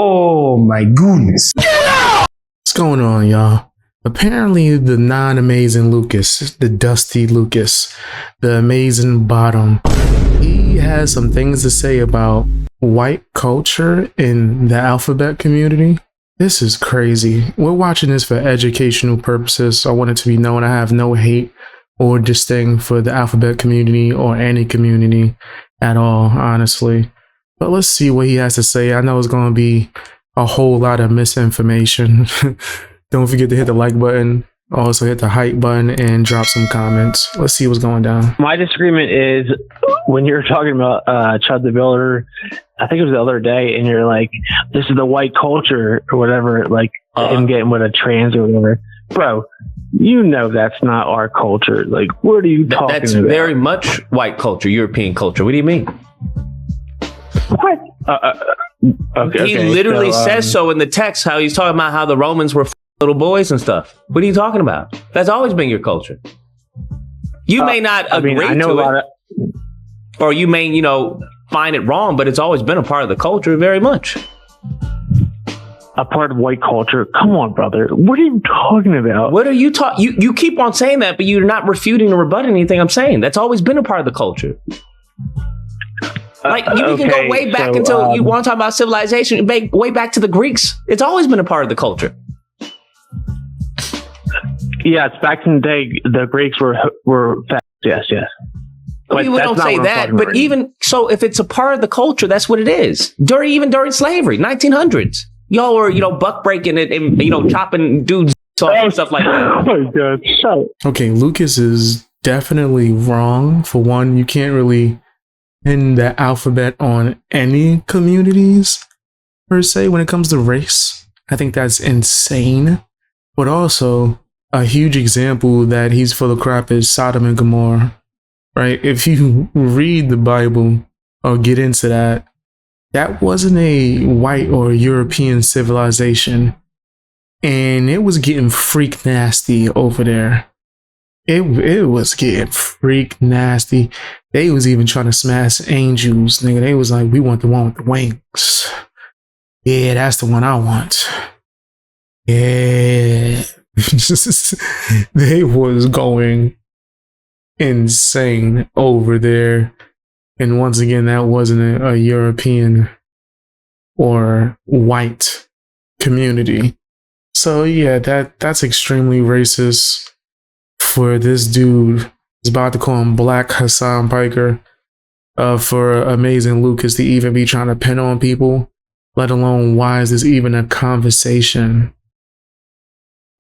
Oh my goodness. What's going on, y'all? Apparently, the non-amazing Lucas, the dusty Lucas, the amazing bottom, he has some things to say about white culture in the alphabet community. This is crazy. We're watching this for educational purposes. So I want it to be known I have no hate or disdain for the alphabet community or any community at all, honestly. But let's see what he has to say. I know it's going to be a whole lot of misinformation. Don't forget to hit the like button. Also hit the hype button and drop some comments. Let's see what's going down. My disagreement is when you're talking about Chud the Builder, I think it was the other day, and you're like, this is the white culture or whatever, like him getting with a trans or whatever. Bro, you know that's not our culture. Like, what are you talking about? That's very much white culture, European culture. What do you mean? What? He literally says so in the text, how he's talking about how the Romans were little boys and stuff. What are you talking about? That's always been your culture. You may not agree to it, or you may, find it wrong, but it's always been a part of the culture very much. A part of white culture? Come on, brother. What are you talking about? What are you talking? You keep on saying that, but you're not refuting or rebutting anything I'm saying. That's always been a part of the culture. Like, you can go way back until you want to talk about civilization, way back to the Greeks. It's always been a part of the culture. Yes, back in the day, the Greeks were fast. Yes. But we don't say that, but even so, if it's a part of the culture, that's what it is. During slavery, 1900s, y'all were, buck breaking it and, chopping dudes off and stuff like that. Oh my God, Okay, Lucas is definitely wrong. For one, you can't really pin the alphabet on any communities per se when it comes to race. I think that's insane. But also, a huge example that he's full of crap is Sodom and Gomorrah, right? If you read the Bible or get into that, that wasn't a white or European civilization. And it was getting freak nasty over there. It was getting freak nasty. They was even trying to smash angels, nigga. They was like, we want the one with the wings. Yeah, that's the one I want. Yeah. They was going insane over there. And once again, that wasn't a European or white community. So yeah, that's extremely racist for this dude. Is about to call him Black Hassan Piker, for Amazing Lucas to even be trying to pin on people, let alone why is this even a conversation?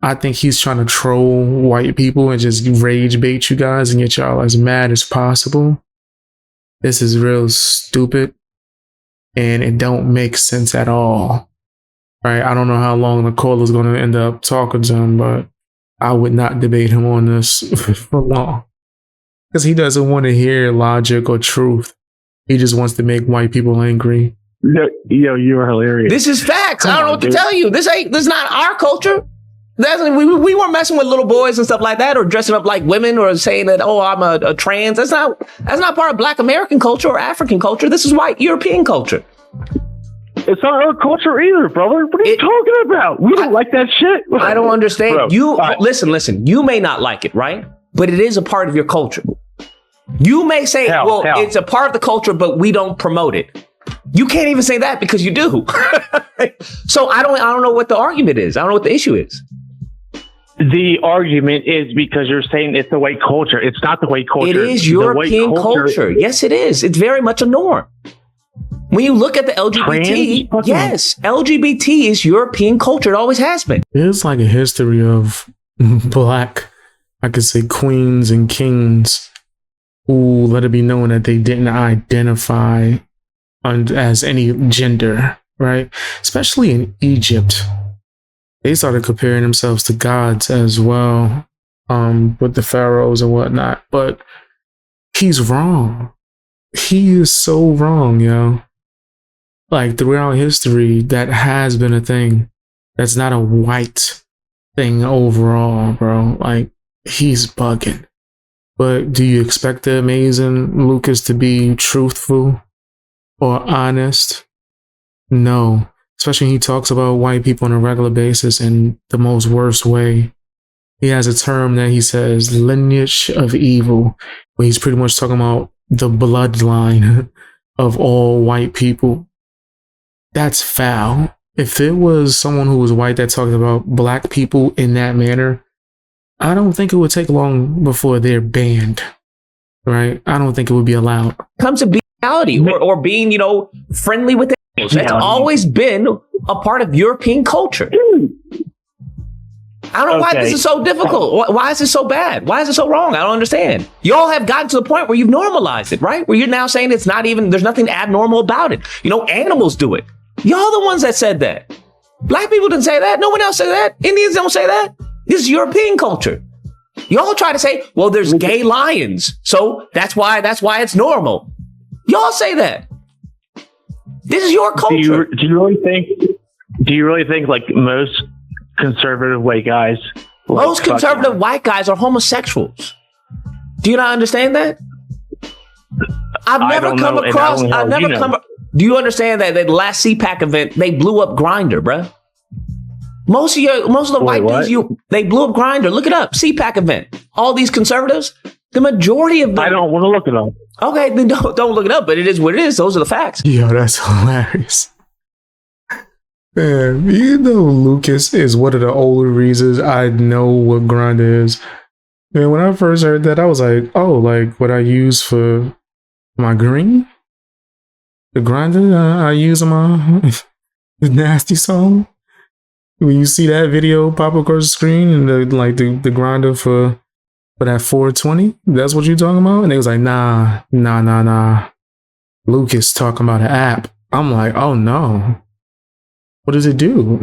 I think he's trying to troll white people and just rage bait you guys and get y'all as mad as possible. This is real stupid and it don't make sense at all. Right? I don't know how long the caller's going to end up talking to him, but I would not debate him on this for long. Because he doesn't want to hear logic or truth. He just wants to make white people angry. Yo, you're hilarious. This is facts. I don't know what to tell you. This is not our culture. We weren't messing with little boys and stuff like that, or dressing up like women, or saying that, oh, I'm a trans. That's not part of Black American culture or African culture. This is white European culture. It's not our culture either, brother. What are you talking about? We don't like that shit. I don't understand. Bro, listen. You may not like it, right? But it is a part of your culture. You may say, it's a part of the culture, but we don't promote it. You can't even say that because you do. So I don't know what the argument is. I don't know what the issue is. The argument is because you're saying it's the white culture. It's not the white culture. It is European culture. Yes, it is. It's very much a norm. When you look at the LGBT, yes, LGBT is European culture. It always has been. There's like a history of Black, I could say, queens and kings who let it be known that they didn't identify as any gender, right? Especially in Egypt. They started comparing themselves to gods as well, with the pharaohs and whatnot. But he's wrong. He is so wrong, yo. Like, throughout history, that has been a thing. That's not a white thing overall, bro. Like, he's bugging. But do you expect the amazing Lucas to be truthful or honest? No. especially when he talks about white people on a regular basis in the most worst way. He has a term that he says lineage of evil, where he's pretty much talking about the bloodline of all white people. That's foul. If it was someone who was white that talked about black people in that manner, I don't think it would take long before they're banned. Right? I don't think it would be allowed. Comes to reality or being, friendly with animals. That's always been a part of European culture. I don't know why this is so difficult. Why is it so bad? Why is it so wrong? I don't understand. Y'all have gotten to the point where you've normalized it, right? Where you're now saying it's not even, there's nothing abnormal about it. Animals do it. Y'all the ones that said that. Black people didn't say that. No one else said that. Indians don't say that. This is European culture. Y'all try to say, well, there's gay lions, so that's why it's normal. Y'all say that. This is your culture. Do you really think like most conservative white guys? Most conservative white guys are homosexuals. Do you not understand that? I've never come across. Do you understand that the last CPAC event they blew up Grindr, bruh? Most of the white dudes, they blew up Grindr. Look it up. CPAC event. All these conservatives, the majority of them. I don't want to look it up. Okay, then don't look it up. But it is what it is. Those are the facts. Yo, that's hilarious. Man, Lucas is one of the older reasons I know what Grindr is. Man, when I first heard that, I was like, oh, like what I use for my green? The Grindr I use on my the nasty song? When you see that video pop across the screen and the Grindr for that 420, that's what you talking about? And they was like, nah. Lucas talking about an app. I'm like, oh no. What does it do?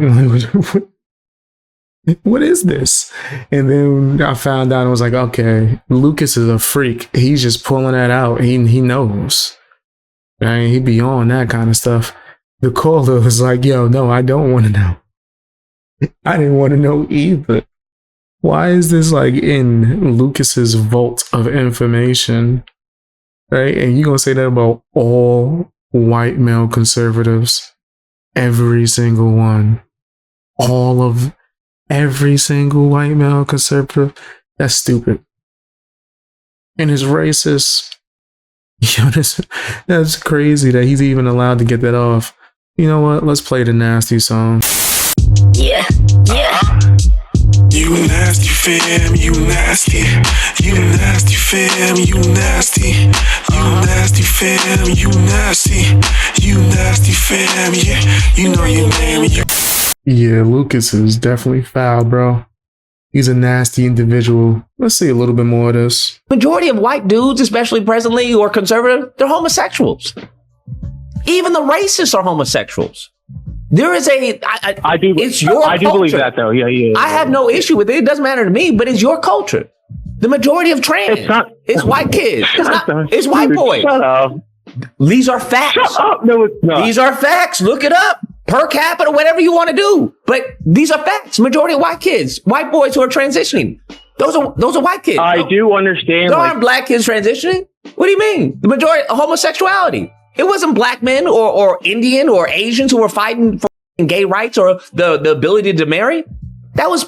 What is this? And then I found out and was like, okay, Lucas is a freak. He's just pulling that out. He knows. Right? He be on that kind of stuff. The caller was like, yo, no, I don't want to know. I didn't want to know either. Why is this like in Lucas's vault of information? Right? And you gonna say that about all white male conservatives? Every single one. All of every single white male conservative? That's stupid. And it's racist. Yo, that's crazy that he's even allowed to get that off. You know what? Let's play the nasty song. Yeah. You nasty fam, you nasty. You nasty fam, you nasty. You nasty fam, you nasty. You nasty fam, yeah. You know your name. Yeah, Lucas is definitely foul, bro. He's a nasty individual. Let's see a little bit more of this. Majority of white dudes, especially presently who are conservative, they're homosexuals. Even the racists are homosexuals. There is I do culture. Believe that though. Yeah. I have no issue with it. It doesn't matter to me, but it's your culture. The majority of trans, it's white kids. It's white boys. Shut up. These are facts. Shut up. No, it's not. These are facts. Look it up. Per capita, whatever you want to do. But these are facts. Majority of white kids, white boys who are transitioning. Those are white kids. I do understand. There aren't black kids transitioning. What do you mean? The majority of homosexuality. It wasn't black men or Indian or Asians who were fighting for gay rights or the ability to marry. That was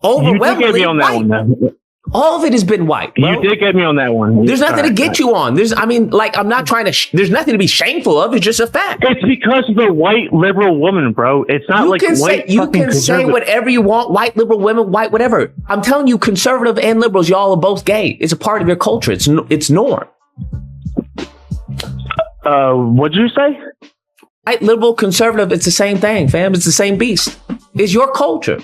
overwhelmingly you did get me on that white. One, all of it has been white, bro. You did get me on that one. There's nothing to get you on. I'm not trying to, there's nothing to be shameful of. It's just a fact. It's because of the white liberal woman, bro. It's not you can say whatever you want. White liberal women, white whatever. I'm telling you, conservative and liberals, y'all are both gay. It's a part of your culture. It's norm. What'd you say? White, liberal, conservative, it's the same thing, fam. It's the same beast. It's your culture.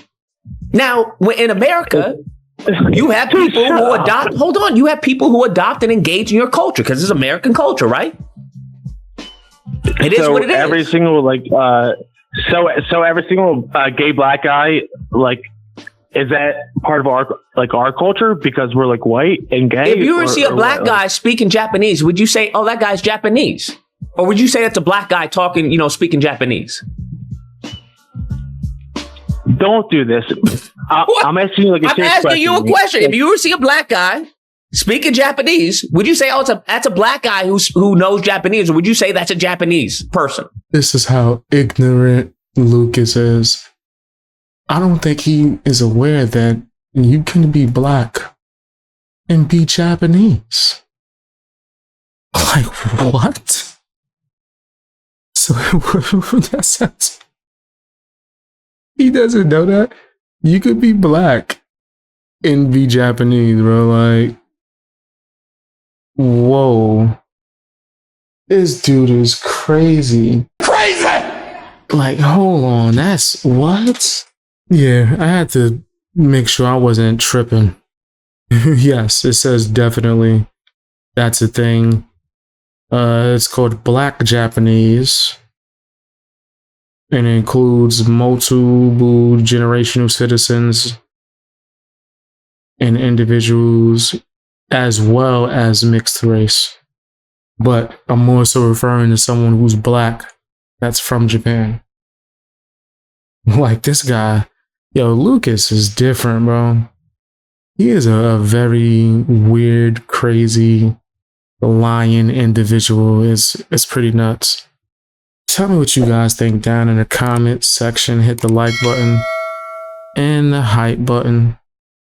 Now, in America, you have people who adopt. Hold on, you have people who adopt and engage in your culture because it's American culture, right? It is what it is. Every single so every single gay black guy, is that part of our culture because we're white and gay? If you were to see a black guy speaking Japanese, would you say, "Oh, that guy's Japanese"? Or would you say that's a black guy talking, speaking Japanese? Don't do this. I'm asking you I'm asking you a question. If you were to see a black guy speaking Japanese, would you say, oh, that's a black guy who knows Japanese, or would you say that's a Japanese person? This is how ignorant Lucas is. I don't think he is aware that you can be black and be Japanese. Like, what? So, that's, he doesn't know that. You could be black and be Japanese, bro. Like, whoa. This dude is crazy. Crazy! Like, hold on, that's what? Yeah, I had to make sure I wasn't tripping. Yes, it says definitely. That's a thing. It's called Black Japanese. And it includes multiple generational citizens and individuals as well as mixed race. But I'm more so referring to someone who's black that's from Japan. Like this guy, yo, Lucas is different, bro. He is a very weird, crazy, lying individual. It's pretty nuts. Tell me what you guys think down in the comments section. Hit the like button and the hype button.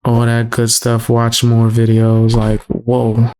All that good stuff. Watch more videos. Like, whoa.